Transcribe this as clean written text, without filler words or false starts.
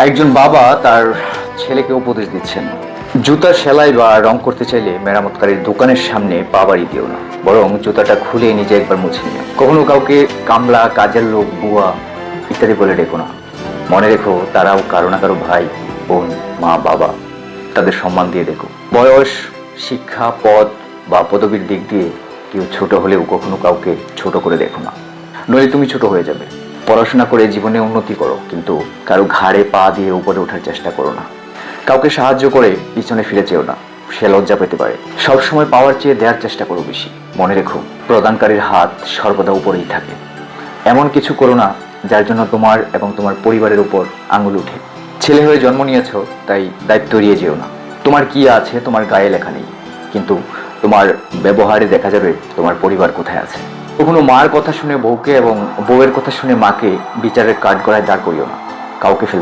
একজন বাবা তার ছেলেকে উপদেশ দিচ্ছেন, জুতার সেলাই বা রং করতে চাইলে মেরামতকারীর দোকানের সামনে পা বাড়ি দিও না, বরং জুতাটা খুলে নিজে একবার মুছে নিও। কখনো কাউকে কামলা, কাজের লোক, বুয়া ইত্যাদি বলে ডেকো না। মনে রেখো, তারাও কারো না কারো ভাই, বোন, মা, বাবা। তাদের সম্মান দিয়ে দেখো। বয়স, শিক্ষা, পদ বা পদবীর দিক দিয়ে কেউ ছোট হলেও কখনো কাউকে ছোট করে দেখো না, নইলে তুমি ছোট হয়ে যাবে। পড়াশোনা করে জীবনে উন্নতি করো, কিন্তু কারো ঘাড়ে পা দিয়ে উপরে ওঠার চেষ্টা করো না। কাউকে সাহায্য করে পিছনে ফিরে যেও না, সে লজ্জা পেতে পারে। সবসময় পাওয়ার চেয়ে দেওয়ার চেষ্টা করো বেশি। মনে রেখো, প্রদানকারীর হাত সর্বদা উপরেই থাকে। এমন কিছু করো না যার জন্য তোমার এবং তোমার পরিবারের উপর আঙুল উঠে। ছেলে হয়ে জন্ম নিয়েছো, তাই দায়িত্ব এড়িয়ে যেও না। তোমার কি আছে তোমার গায়ে লেখা নেই, কিন্তু তোমার ব্যবহারে দেখা যাবে তোমার পরিবার কোথায় আছে। কখনো মার কথা শুনে বউকে এবং বউয়ের কথা শুনে মাকে বিচারের কাঠগড়ায় দাঁড় করিও না। কাউকে ফেলতে